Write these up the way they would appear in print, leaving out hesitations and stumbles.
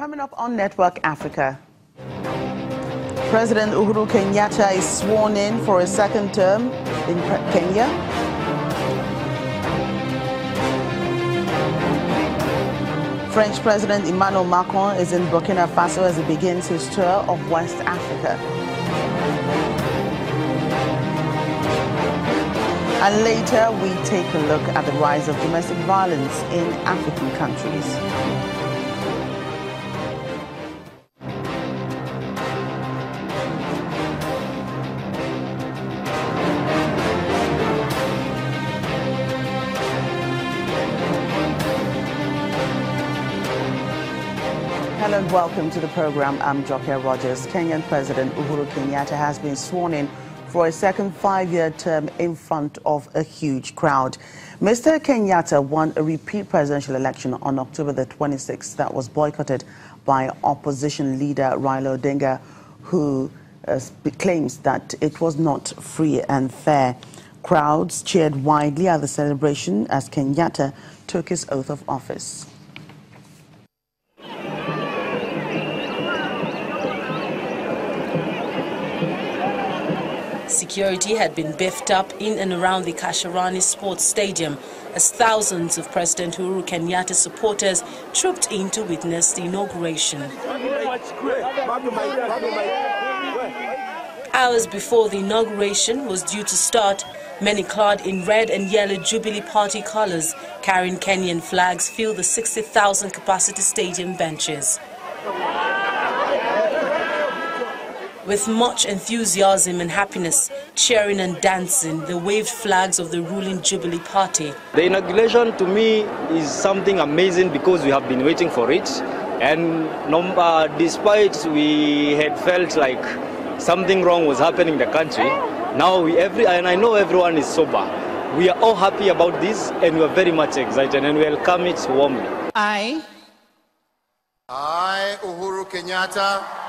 Coming up on Network Africa, President Uhuru Kenyatta is sworn in for a second term in Kenya. French President Emmanuel Macron is in Burkina Faso as he begins his tour of West Africa. And later, we take a look at the rise of domestic violence in African countries. Hello and welcome to the program. I'm Joke Rogers. Kenyan President Uhuru Kenyatta has been sworn in for a second five-year term in front of a huge crowd. Mr. Kenyatta won a repeat presidential election on October the 26th that was boycotted by opposition leader Raila Odinga, who claims that it was not free and fair. Crowds cheered widely at the celebration as Kenyatta took his oath of office. Security had been beefed up in and around the Kasarani Sports Stadium as thousands of President Uhuru Kenyatta's supporters trooped in to witness the inauguration. Hours before the inauguration was due to start, many clad in red and yellow Jubilee Party colors carrying Kenyan flags filled the 60,000 capacity stadium benches. With much enthusiasm and happiness, cheering and dancing, they waved flags of the ruling Jubilee Party. The inauguration to me is something amazing because we have been waiting for it. And despite we had felt like something wrong was happening in the country, now and I know everyone is sober. We are all happy about this and we are very much excited and welcome it warmly. I, Uhuru Kenyatta.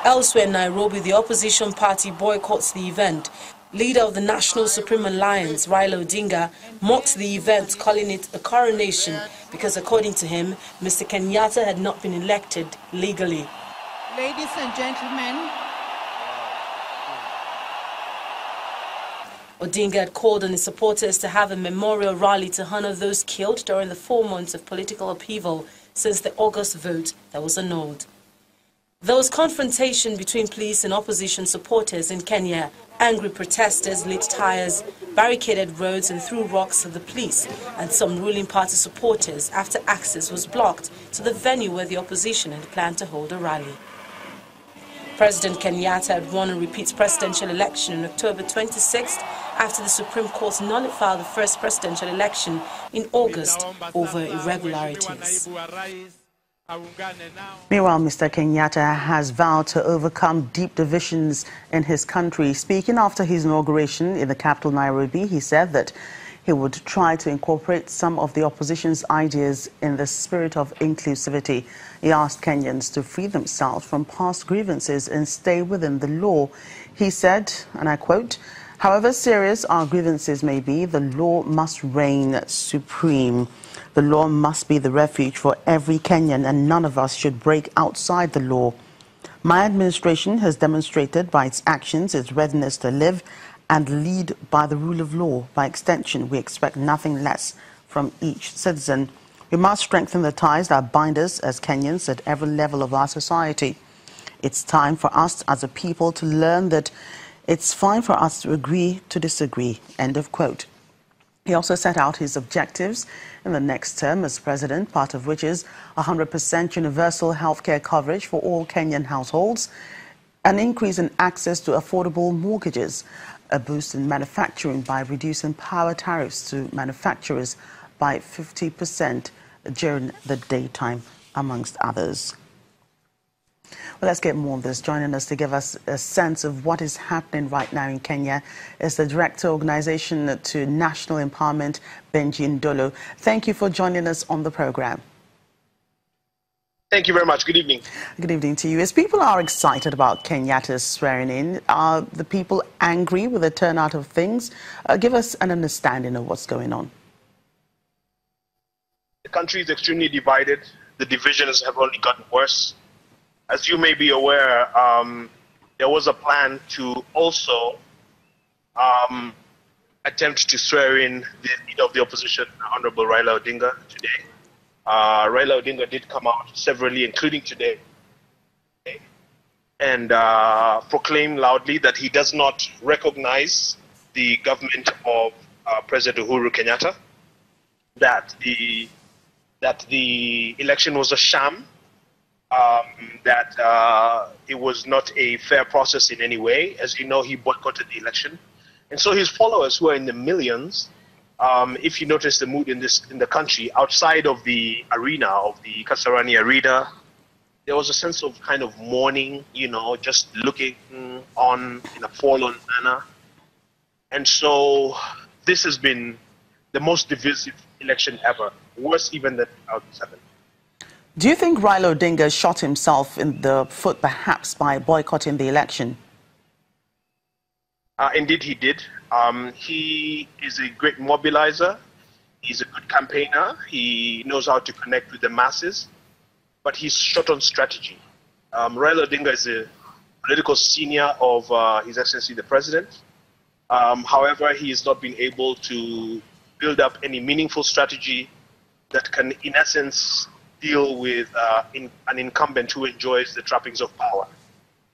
Elsewhere in Nairobi, the opposition party boycotts the event. Leader of the National Supreme Alliance, Raila Odinga, mocked the event, calling it a coronation because, according to him, Mr. Kenyatta had not been elected legally. Ladies and gentlemen, Odinga had called on his supporters to have a memorial rally to honor those killed during the 4 months of political upheaval since the August vote that was annulled. There was confrontation between police and opposition supporters in Kenya. Angry protesters lit tires, barricaded roads and threw rocks at the police and some ruling party supporters after access was blocked to the venue where the opposition had planned to hold a rally. President Kenyatta had won a repeat presidential election on October 26th after the Supreme Court nullified the first presidential election in August over irregularities. Meanwhile, Mr. Kenyatta has vowed to overcome deep divisions in his country. Speaking after his inauguration in the capital, Nairobi, he said that he would try to incorporate some of the opposition's ideas in the spirit of inclusivity. He asked Kenyans to free themselves from past grievances and stay within the law. He said, and I quote, "However serious our grievances may be, the law must reign supreme. The law must be the refuge for every Kenyan, and none of us should break outside the law. My administration has demonstrated by its actions its readiness to live and lead by the rule of law. By extension, we expect nothing less from each citizen. We must strengthen the ties that bind us as Kenyans at every level of our society. It's time for us as a people to learn that it's fine for us to agree to disagree." End of quote. He also set out his objectives in the next term as president, part of which is 100% universal healthcare coverage for all Kenyan households, an increase in access to affordable mortgages, a boost in manufacturing by reducing power tariffs to manufacturers by 50% during the daytime, amongst others. Well, let's get more on this. Joining us to give us a sense of what is happening right now in Kenya is the Director of Organization to National Empowerment, Benji Ndolo. Thank you for joining us on the program. Thank you very much. Good evening. Good evening to you. As people are excited about Kenyatta's swearing in, are the people angry with the turnout of things? Give us an understanding of what's going on. country is extremely divided. The divisions have only gotten worse. As you may be aware, there was a plan to also attempt to swear in the leader of the opposition, Honorable Raila Odinga, today. Raila Odinga did come out severally, including today, and proclaim loudly that he does not recognize the government of President Uhuru Kenyatta, that the election was a sham, that it was not a fair process in any way. As you know, he boycotted the election. And so his followers, who are in the millions, if you notice the mood in the country, outside of the arena, of the Kasarani arena, there was a sense of kind of mourning, just looking on in a forlorn manner. And so this has been the most divisive election ever, worse even than 2007. Do you think Raila Odinga shot himself in the foot perhaps by boycotting the election? Indeed, he did. He is a great mobilizer. He's a good campaigner. He knows how to connect with the masses, but he's short on strategy. Raila Odinga is a political senior of His Excellency the President. However, he has not been able to build up any meaningful strategy that can, in essence, deal with an incumbent who enjoys the trappings of power.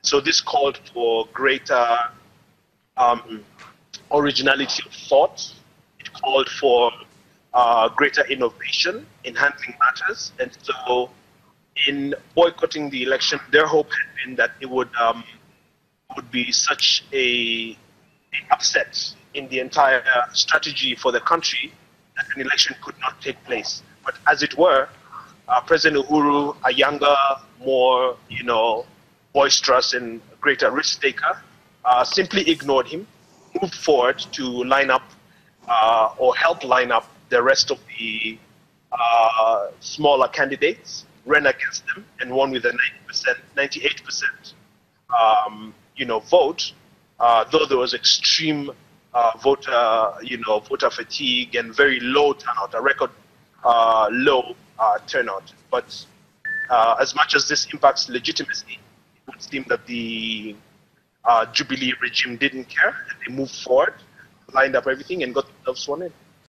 So this called for greater originality of thought. It called for greater innovation in handling matters. And so in boycotting the election, their hope had been that it would be such a upset in the entire strategy for the country that an election could not take place. But as it were, President Uhuru, a younger, more, boisterous and greater risk taker, simply ignored him, moved forward to line up or help line up the rest of the smaller candidates, ran against them, and won with a 98% vote. Though there was extreme voter fatigue and very low turnout, a record low turnout. But as much as this impacts legitimacy, it would seem that the Jubilee regime didn't care, and they moved forward, lined up everything, and got themselves sworn in.